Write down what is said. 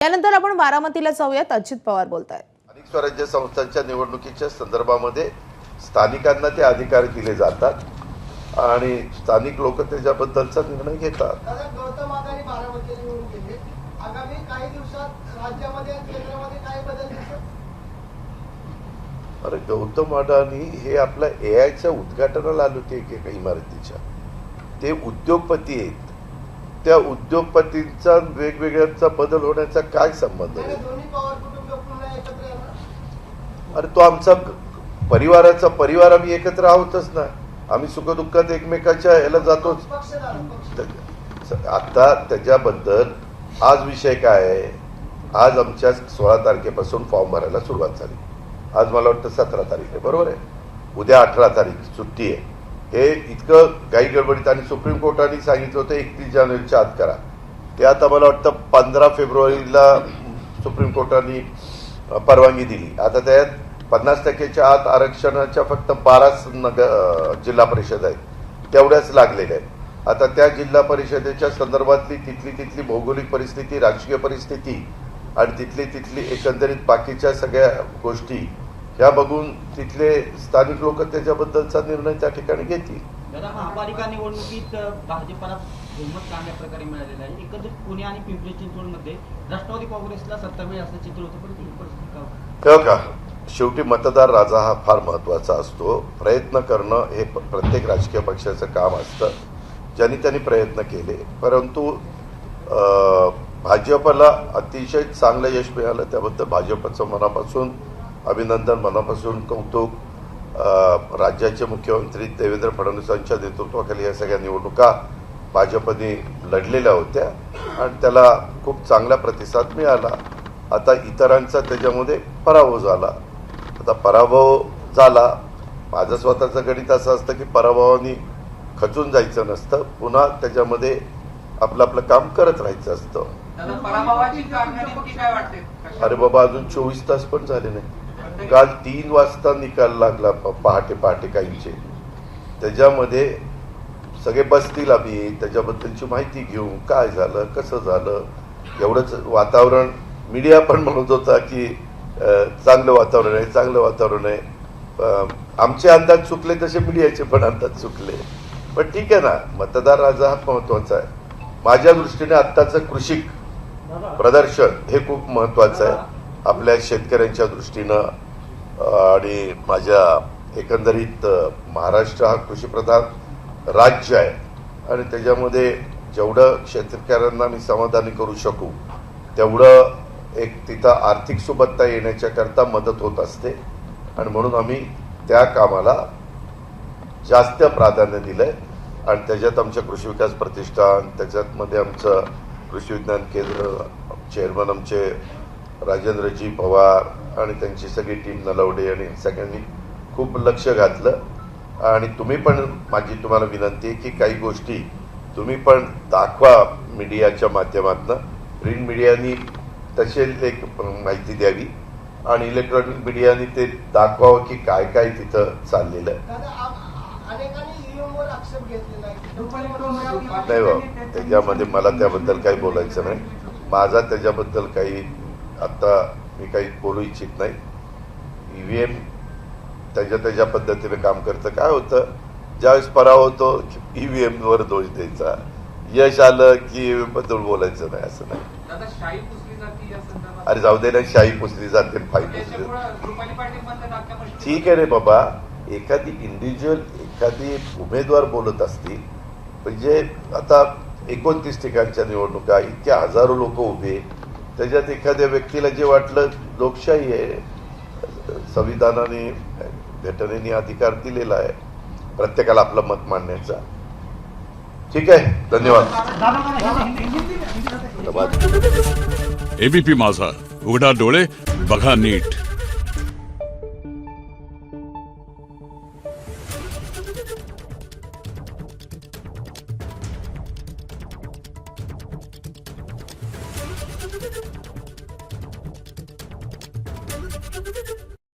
त्यानंतर आपण बारामतीला जाऊयात. अजित पवार बोलतायत. स्थानिक स्वराज्य संस्थांच्या निवडणुकीच्या संदर्भामध्ये स्थानिकांना ते अधिकार दिले जातात आणि स्थानिक लोक त्याच्याबद्दलचा निर्णय घेतात. गौतम अदानी बारामतीला येऊन गेले. आगामी काही दिवसात राज्यामध्ये केंद्रामध्ये काय बदल दिसत? अरे गौतम अदानी हे आपल्या एआयच्या उद्घाटनाला आले होते एका इमारतीच्या. ते उद्योगपती आहेत. त्या उद्योगपतींचा वेगवेगळ्याचा बदल होण्याचा काय संबंध आहे? दोन्ही पवार कुटुंब पुन्हा एकत्र येणार. अरे तो आमचा परिवार आम्ही एकत्र आहोतच ना. आम्ही सुखदुःखात एकमेकाच्या याला जातोच. आता त्याच्याबद्दल आज विषय काय आहे? आज आमच्या 16 तारखेपासून फॉर्म भरायला सुरुवात झाली. आज मला वाटतं 17 तारीख आहे, बरोबर आहे. उद्या 18 तारीख सुट्टी आहे. हे इतकं घाई गडबडीत आणि सुप्रीम कोर्टाने सांगितलं होतं 31 जानेवारीच्या आत करा. ते आता मला वाटतं 15 फेब्रुवारीला सुप्रीम कोर्टाने परवानगी दिली. आता त्यात 50% आत आरक्षणाच्या फक्त 12 जिल्हा परिषद आहेत, तेवढ्याच लागलेल्या आहेत. आता त्या जिल्हा परिषदेच्या संदर्भातली तिथली भौगोलिक परिस्थिती, राजकीय परिस्थिती आणि तिथली एकंदरीत बाकीच्या सगळ्या गोष्टी ह्या बघून तिथले स्थानिक लोक त्याच्याबद्दलचा निर्णय त्या ठिकाणी घेतील. दादा, महापालिका निवडणुकीत भाजपला बहुमत चांगल्या प्रकारे मिळालेलं आहे. एकंदरीत पुणे आणि पिंपरी चिंचवडमध्ये राष्ट्रवादी काँग्रेसला सत्ता मिळेल असं चित्र होतं, पण ती परिस्थिती का शेवटी मतदार राजा हा फार महत्वाचा असतो. प्रयत्न करणं हे प्रत्येक राजकीय पक्षाचं काम असतं. ज्यांनी त्यांनी प्रयत्न केले, परंतु भाजपला अतिशय चांगलं यश मिळालं. त्याबद्दल भाजपचं मनापासून अभिनंदन, मनापासून कौतुक. राज्याचे मुख्यमंत्री देवेंद्र फडणवीसांच्या नेतृत्वाखाली या सगळ्या निवडणुका भाजपने लढलेल्या होत्या आणि त्याला खूप चांगला प्रतिसाद मिळाला. आता इतरांचा त्याच्यामध्ये पराभव झाला. आता पराभव झाला, माझं स्वतःचं गणित असं असतं की पराभवाने खचून जायचं नसतं, पुन्हा त्याच्यामध्ये आपलं काम करत राहायचं असतं. अरे बाबा, अजून 24 तास पण झाले नाही. काल 3 वाजता निकाल लागला, पहाटे काहींचे. त्याच्यामध्ये सगळे बसतील, आम्ही त्याच्याबद्दलची माहिती घेऊ, काय झालं, कसं झालं. एवढंच वातावरण मीडिया पण म्हणत होता की चांगलं वातावरण आहे. आमचे अंदाज चुकले तसे मीडियाचे पण अंदाज चुकले. पण ठीक आहे ना, मतदार राजा हा महत्वाचा आहे. माझ्या दृष्टीने आत्ताचं कृषी प्रदर्शन हे खूप महत्वाचं आहे आपल्या शेतकऱ्यांच्या दृष्टीनं. आणि माझ्या एकंदरीत महाराष्ट्र हा कृषीप्रधान राज्य आहे आणि त्याच्यामध्ये जेवढं शेतकऱ्यांना मी समाधानी करू शकू तेवढं एक तिथं आर्थिक सुबत्ता येण्याच्या करता मदत होत असते. आणि म्हणून आम्ही त्या कामाला जास्त प्राधान्य दिलंय. आणि त्याच्यात आमच्या कृषी विकास प्रतिष्ठान, त्याच्यामध्ये आमचं कृषी विज्ञान केंद्र, चेअरमन आमचे राजेंद्रजी पवार आणि त्यांची सगळी टीम, नलवडे आणि सगळ्यांनी खूप लक्ष घातलं. आणि तुम्ही पण, माझी तुम्हाला विनंती आहे की काही गोष्टी तुम्ही पण दाखवा मीडियाच्या माध्यमातून. प्रिंट मीडियानी तसे एक माहिती द्यावी आणि इलेक्ट्रॉनिक मीडियानी ते दाखवावं की काय तिथं चाललेलं आहे. नाही बा, त्याच्यामध्ये मला त्याबद्दल काही बोलायचं नाही. माझा त्याच्याबद्दल काही आता मी काही बोलू इच्छित नाही. ईव्हीएम त्याच्या पद्धतीने काम करतं. काय होतं, ज्यावेळेस पराभव होतो ईव्हीएम वर दोष द्यायचा, यश आलं की ईव्हीएम बद्दल बोलायचं नाही, असं नाही. अरे जाऊ दे ना, शाही पुसली जाते, फाई पुसली. ठीक आहे रे बाबा, एखादी उमेदवार बोलत असतील, म्हणजे आता 29 ठिकाणच्या निवडणुका, इतक्या हजारो लोक उभे, त्याच्यात एखाद्या व्यक्तीला जे वाटलं, लोकशाही आहे, संविधानाने घटनेने अधिकार दिलेला आहे प्रत्येकाला आपलं मत मांडण्याचा. ठीक आहे, धन्यवाद. एबीपी माझा, उघडा डोळे बघा नीट.